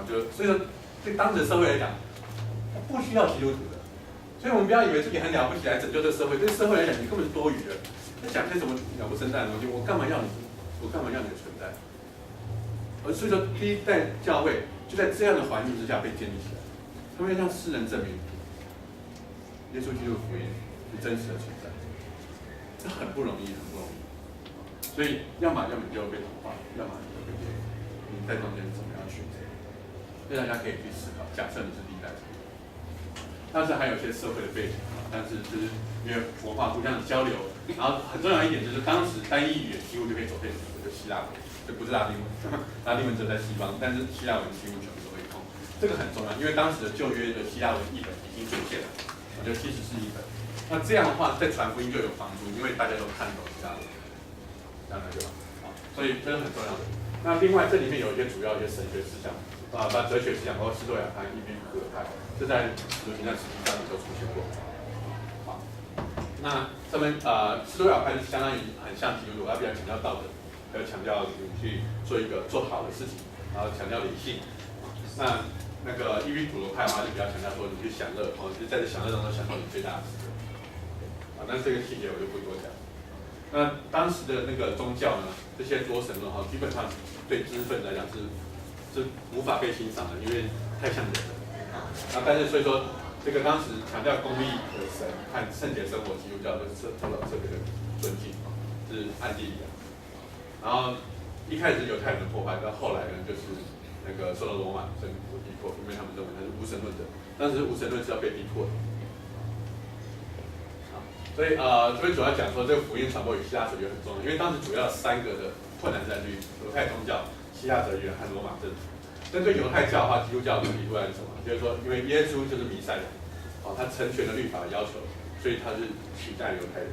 所以说对当时的社会来讲，不需要基督徒的。所以我们不要以为自己很了不起来拯救这个社会，对社会来讲你根本是多余的。在讲些什么鸟不生蛋的东西，我干嘛要你？我干嘛要你的存在？所以说第一代教会就在这样的环境之下被建立起来，他们要向世人证明耶稣基督的福音是真实的存在，这很不容易，很不容易。所以要么你就被同化，要么你就被接受。你在中间怎么样选择？所以大家可以去思考。假设你是第一代，但是还有一些社会的背景啊，但是就是因为文化互相的交流，然后很重要一点就是当时单一语言几乎就可以走遍整个就希腊文，就不是拉丁文，拉丁文只有在西方，但是希腊文几乎全部都会通。这个很重要，因为当时的旧约的希腊文译本已经出现了，就70世译本。那这样的话，在传福音就有帮助，因为大家都看懂希腊文，这样了解吧？好，所以这是很重要的。那另外这里面有一些主要一些神学思想把哲学思想，包括斯多亚派、伊比库尔派，这在使徒行传10章里都出现过。好，那这边斯多亚派是相当于很像基督徒，他比较强调道德，还有强调你去做好的事情，然后强调理性。那个伊比库尔派的话就比较强调说你去享乐，就在这享乐当中享受你最大的时刻。但是这个细节我就不多讲。那当时的那个宗教呢，这些多神论基本上对知识分子来讲是无法被欣赏的，因为太像人了。但是所以说，这个当时强调公义的神和圣洁生活，基督教就是受到特别的尊敬，是暗地里的。然后一开始是犹太人的破坏，到后来呢就是那个受到罗马政府逼迫，因为他们认为他是无神论者，当时无神论是要被逼迫的。所以这边主要讲说这个福音传播与希腊哲学很重要，因为当时主要3个的困难在于犹太宗教、希腊哲学和罗马政府。针对犹太教的话，基督教的提出来是什么？就是说，因为耶稣就是弥赛亚，他成全了律法的要求，所以他是取代犹太人。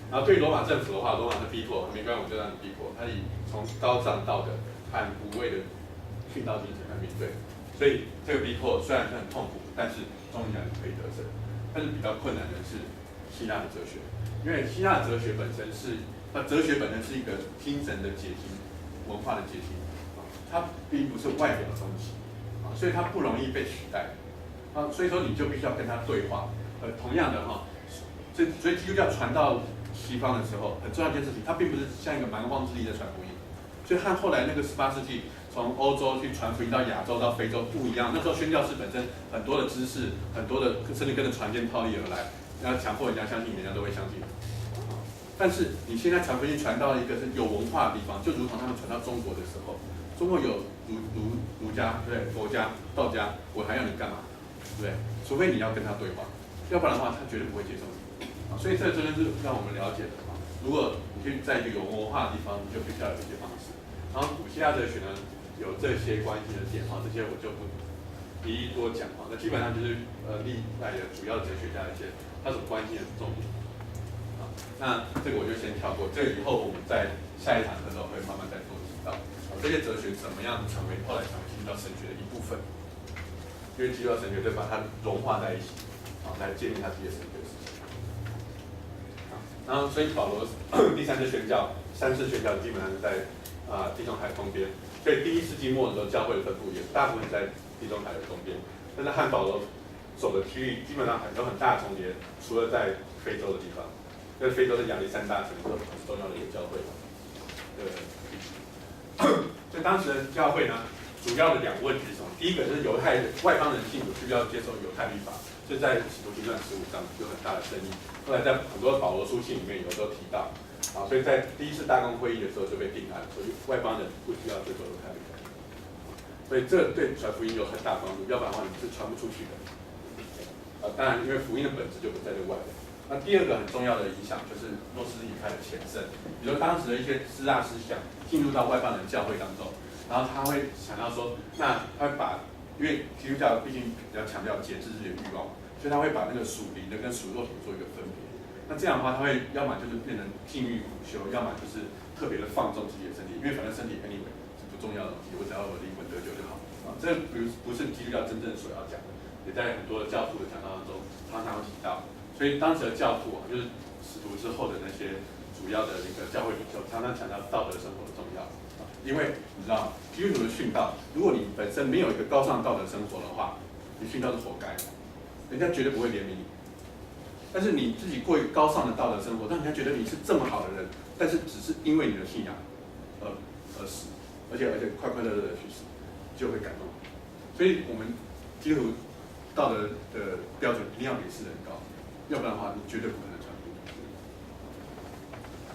然后对于罗马政府的话，罗马是逼迫，没关系，我就让你逼迫，他以从高尚道德和无谓的殉道精神来面对。所以这个逼迫虽然是很痛苦，但是终于可以得胜。但是比较困难的是希腊的哲学，因为希腊哲学本身是一个精神的结晶，文化的结晶，它并不是外表的东西，所以它不容易被取代，所以说你就必须要跟它对话。同样的所以基督教传到西方的时候，很重要一件事情，它并不是像一个蛮荒之地在传福音，所以和后来那个18世纪从欧洲去传福音到亚洲到非洲不一样。那时候宣教士本身很多的知识，很多的甚至跟着传间套利而来。要强迫人家相信，人家都会相信。但是你现在传福音传到一个是有文化的地方，就如同他们传到中国的时候，中国有儒家、对佛家、道家，我还要你干嘛？对，除非你要跟他对话，要不然的话，他绝对不会接受你。所以这真的是让我们了解的。如果你去在一个有文化的地方，你就必须要有一些方式。然后古希腊哲学呢，有这些关系的点这些我就不一一多讲那基本上就是历代的主要哲学家的一些。它所关心的重点，那这个我就先跳过，这个以后我们在下一堂课的时候会慢慢再多提到。这些哲学怎么样后来成为基督教神学的一部分？因为基督教神学就把它融化在一起，来建立它自己的神学思想。然后所以保罗第3次宣教、3次宣教基本上是在地中海东边，所以第1世纪末的时候，教会的分布也大部分在地中海的东边，但是和保罗走的区域基本上有很大的重叠，除了在非洲的地方，因为非洲是亚历山大城很重要的一个教会。所以当时的教会呢，主要的2个问题是什么？第一个就是外邦人信徒需不需要接受犹太律法，这在使徒行传15章有很大的争议。后来在很多保罗书信里面有都提到，所以在第1次大公会议的时候就被定案，所以外邦人不需要接受犹太律法。所以这对传福音有很大帮助，要不然的话你是传不出去的。当然，因为福音的本质就不在这外的。那第2个很重要的影响就是诺斯底派的前身，比如当时的一些希腊思想进入到外邦人教会当中，然后他会想到说，那他会把，因为基督教毕竟比较强调节制自己的欲望，所以他会把那个属灵的跟属肉体做一个分别。那这样的话，他会要么就是变成禁欲苦修，要么就是特别的放纵自己的身体，因为反正身体 anyway 是不重要的东西，我只要我灵魂得救就好。这不是基督教真正所要讲的。也在很多的教父的讲道当中常常提到，所以当时的教父就是使徒之后的那些主主要的一个教会领袖，常常强调道德生活的重要。因为你知道，基督徒的殉道，如果你本身没有一个高尚道德生活的话，你殉道是活该，人家绝对不会怜悯你。但是你自己过一个高尚的道德生活，让人家觉得你是这么好的人，但是只是因为你的信仰而死，而且快快乐乐的去死，就会感动。所以我们基督徒道德的标准一定要比世人高，要不然的话，你绝对不可能传福音。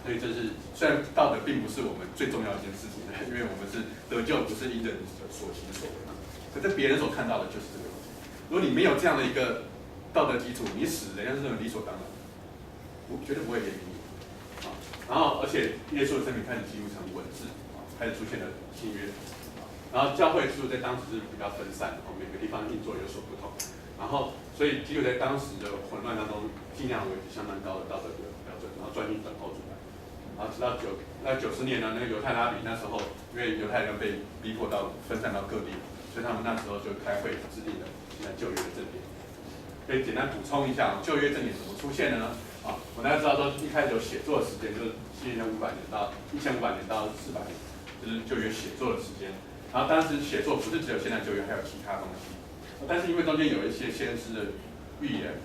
所以这是虽然道德并不是我们最重要的一件事情，因为我们是得救，不是因着你所行所为，可是别人所看到的就是这个东西。如果你没有这样的一个道德基础，你死人家是认为理所当然，绝对不会怜悯你。然后而且耶稣的生命开始记录成文字，开始出现了新约。然后教会制度在当时是比较分散的，每个地方运作有所不同。然后所以基督在当时的混乱当中，尽量维持相当高的道德标准，然后专心等候主来。然后直到90年呢，那个犹太拉比那时候，因为犹太人被逼迫到分散到各地，所以他们那时候就开会制定了现在旧约的正典。可以简单补充一下，旧约正典怎么出现的呢？我大家知道说一开始有写作的时间，就是1500年到1500年到400年，就是旧约写作的时间。然后当时写作不是只有现在旧约，还有其他东西。但是因为中间有一些先知的预言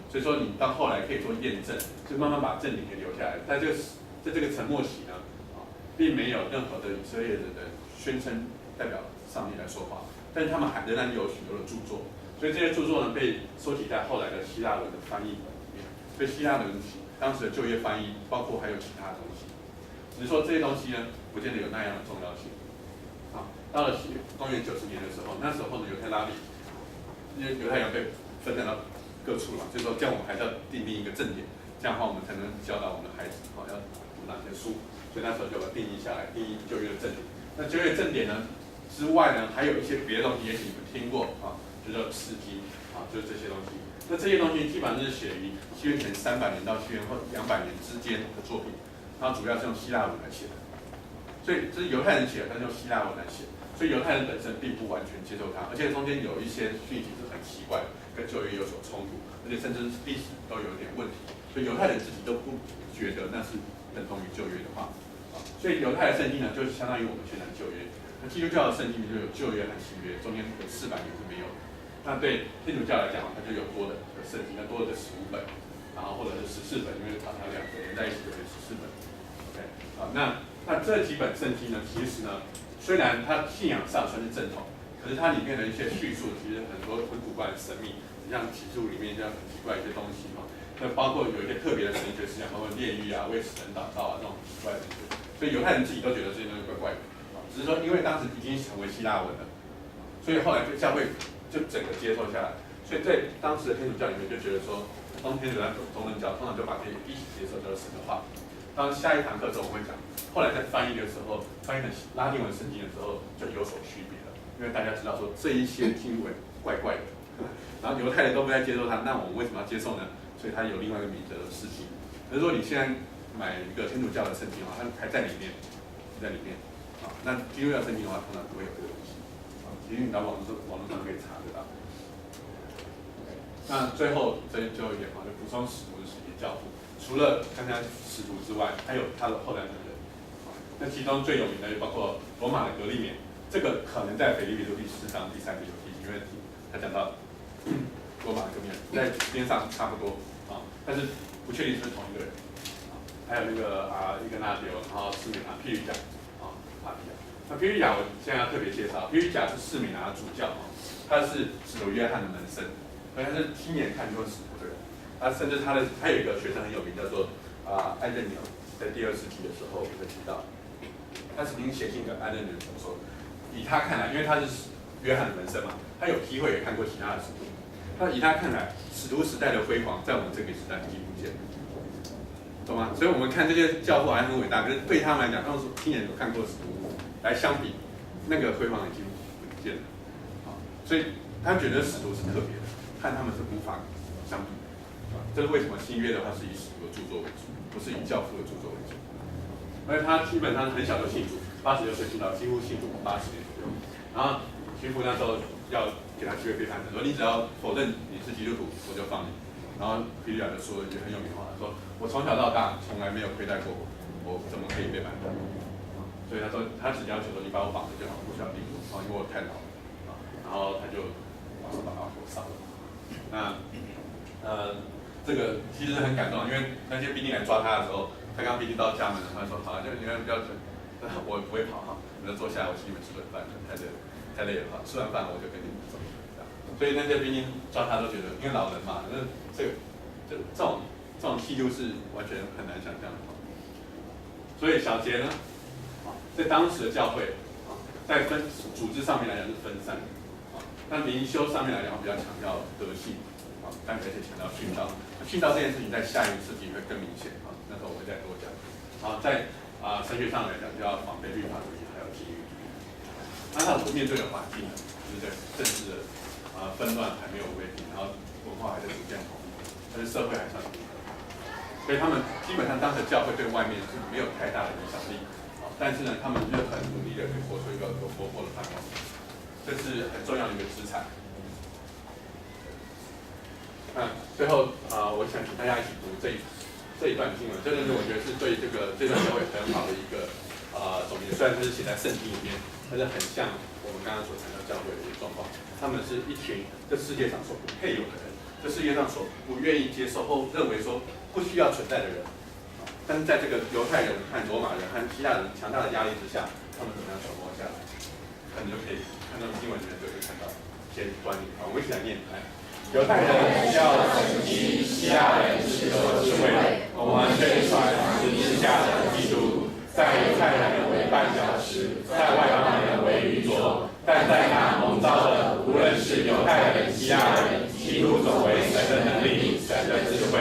所以说你到后来可以做验证，就慢慢把正典给留下来。在这个沉默期呢，并没有任何的以色列人的宣称代表上帝来说话，但是他们仍然有许多的著作，所以这些著作呢被收集在后来的希腊文的翻译本里面。所以希腊文当时的旧约翻译，包括还有其他的东西，只是说这些东西呢，不见得有那样的重要性。到了公元90年的时候，那时候呢犹太拉比，因为犹太人被分散到各处了，所以说这样我们还是要订立一个正典，这样的话我们才能教导我们的孩子要读哪些书。所以那时候就把它定义下来，定义旧约的正典。那旧约正典呢之外呢，还有一些别的东西，也许你们听过就叫诗经就是这些东西。那这些东西基本上是写于西元前300年到西元后200年之间的作品，然后主要是用希腊文来写的。所以这是犹太人写的，但是用希腊文来写，所以犹太人本身并不完全接受它，而且中间有一些讯息是很奇怪的，跟旧约有所冲突，而且甚至历史都有点问题，所以犹太人自己都不觉得那是等同于旧约的话。所以犹太的圣经呢，就是相当于我们现在的旧约。那基督教的圣经就有旧约和新约，中间有400年是没有的。那对天主教来讲，它就有多的圣经，那多的15本，然后或者是14本，因为把它2个连在一起就有14本。OK， 那这几本圣经呢，其实呢，虽然它信仰上算是正统，可是它里面的一些叙述，其实很多很古怪、很神秘，像启示录里面这样很奇怪的一些东西那包括有一些特别的神学思想，包括炼狱为死人祷告这种奇怪的东西，所以犹太人自己都觉得这些东西怪怪的只是说因为当时已经成为希腊文了，所以后来就教会就整个接受下来，所以在当时的天主教里面就觉得说，东天主教、东正教通常就把这些一起接受叫做神的话。当下一堂课的时候我们会讲，后来在翻译的时候，翻译成拉丁文圣经的时候就有所区别了，因为大家知道说这一些经文怪怪的，然后犹太人都不太接受它，那我们为什么要接受呢？所以它有另外一个名字的事情。可是说你现在买一个天主教的圣经它还在里面，那基督教圣经的话，通常不会有这个东西。其实你到网络上可以查得到。那最后最后一点就补充使徒的时期教父。除了刚才使徒之外，还有他的后来的人。那其中最有名的就包括罗马的格利勉，这个可能在腓立比书第14章第3节有提及，因为他讲到罗马的格利勉在时间上差不多但是不确定是不是同一个人。还有那个伊格纳迪欧，然后斯米拿、庇吕贾那庇吕贾我现在要特别介绍，庇吕贾是士米拿的主教他是使徒约翰的门生，所以他是亲眼看过使徒的人。甚至他有一个学生很有名，叫做艾任纽，在第2世纪的时候有提到，他曾经写信给艾任纽说，以他看来，因为他是约翰的门生嘛，他有机会也看过其他的使徒，以他看来，使徒时代的辉煌在我们这个时代已经不见了，懂吗？所以我们看这些教父好像很伟大，可是对他们来讲，他们说亲眼有看过使徒来相比，那个辉煌已经不见了所以他觉得使徒是特别的，看他们是无法相比。这是为什么新约的话是以使徒的著作为主，不是以教父的著作为主。而且他基本上很小就信主，86岁信到几乎信主80年左右。然后巡抚那时候要给他机会背叛，说你只要否认你是基督徒，我就放你。然后庇吕贾就说了一句很有名的话，说我从小到大从来没有亏待过我，我怎么可以被绑架？所以他说他只要求说你把我绑着就好，不需要钉我，因为我太老了然后他就把他给烧了。那这个其实很感动，因为那些兵丁来抓他的时候，他刚兵丁到家门了，他说好，就你们不要准，我不会跑哈，你们坐下来，我请你们吃顿饭，太累了哈，吃完饭我就跟你们走。所以那些兵丁抓他都觉得，因为老人嘛，那这种气度是完全很难想象的。所以小节呢，在当时的教会在组织上面来讲是分散的，但灵修上面来讲比较强调德性，但而且强调训导。训导这件事情在下一次会更明显那时候我会再多讲。在神学上来讲，就要防备律法主义还有体育主义。那他所面对的环境呢，就是在政治的纷乱还没有危平，然后文化还在逐渐统一，但是社会还算平衡。所以他们基本上当时教会对外面是没有太大的影响力，但是呢，他们就很努力的去活出一个有活泼的盼望，这是很重要的一个资产。那最后我想请大家一起读这一段经文，这个是我觉得是对这段教会很好的一个总结。虽然它是写在圣经里面，但是很像我们刚刚所谈到教会的一个状况。他们是一群这世界上所不配有的人，这世界上所不愿意接受或认为说不需要存在的人。但是在这个犹太人和罗马人和希腊人强大的压力之下，他们怎么样存活下来？可能就可以看到经文里面就可以看到一些端倪。我们一起来念。来，犹太人要神迹，希腊人是有智慧，我们宣传十字架的基督，在犹太人为绊脚石，在外邦人为愚拙。但在那蒙召的，无论是犹太人、希腊人，基督总为神的能力、神的智慧。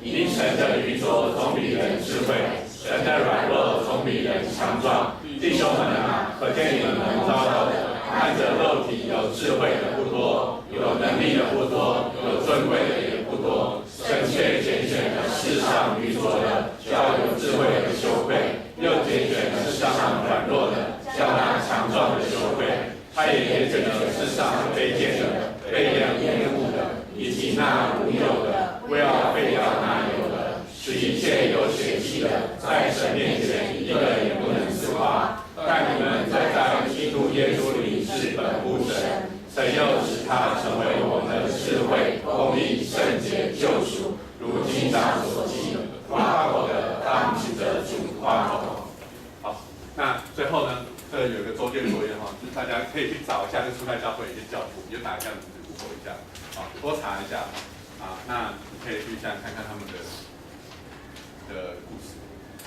因神的愚拙总比人智慧，神的软弱总比人强壮。弟兄们啊，可见你们蒙召的，按着肉体有智慧的不多，有能力的不多，有尊贵的也不多。神却拣选了世上愚拙的，叫有智慧的羞愧；又拣选了世上软弱的，叫那强壮的羞愧。他也拣选了世上卑贱的、被人厌恶的，以及那无有的，为要废掉那有的，使一切有血气的，在神面前一个也不能自夸。但你们在基督耶稣里是本乎神，神又使他成为我们的智慧、公义、圣洁、救赎。如经上所记，夸口的当指着主夸口。好，那最后呢？这有一个周间作业就是大家可以去找一下这初代教会的一些教父，你就打一下名字 ，Google 一下，多查一下那你可以去看看他们的故事。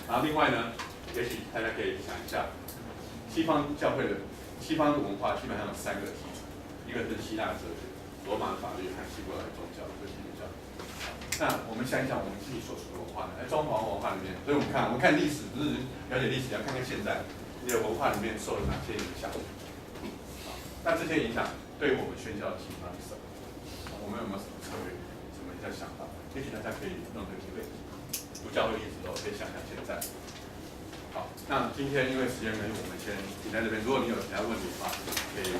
然后另外呢，也许大家可以想一下，西方文化基本上有3个基础，一个是希腊哲学、罗马法律和希伯来宗教，和基督教。那我们想一想我们自己所属的文化呢？在中华文化里面，所以我们看历史，不是了解历史，要看看现在。你的文化里面受了哪些影响？那这些影响对我们宣教的启发是什么？我们有没有什么策略、什么一些想法？也许大家可以弄这个机会，读教会历史的时候可以想想现在。好，那今天因为时间关系，我们先停在这边。如果你有其他问题的话，可以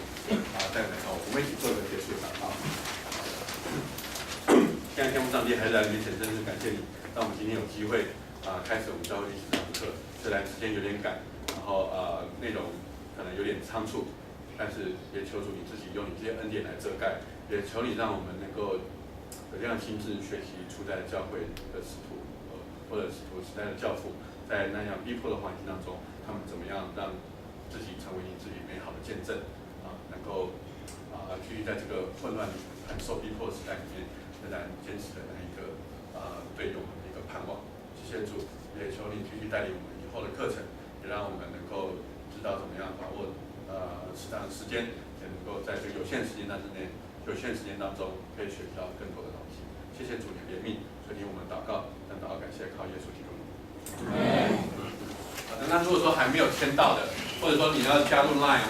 再来找我，我们一起做一个结束祷告。现在天父上帝还是来面前，真是感谢你，让我们今天有机会开始我们教会历史这堂课。虽然时间有点赶。然后内容可能有点仓促，但是也求主你自己用你这些恩典来遮盖，也求你让我们能够有这样亲自学习初代教会的使徒，或者使徒时代的教父，在那样逼迫的环境当中，他们怎么样让自己成为你自己美好的见证能够继续在这个混乱、很受逼迫的时代里面，仍然坚持的那一个对我们的一个盼望。谢谢主，也求你继续带领我们以后的课程。也让我们能够知道怎么样把握适当的时间，也能够在这个有限时间当中可以学习到更多的东西。谢谢主你的怜悯，垂听我们祷告，但祷告感谢靠耶稣基督。好的，那如果说还没有签到的，或者说你要加入 Line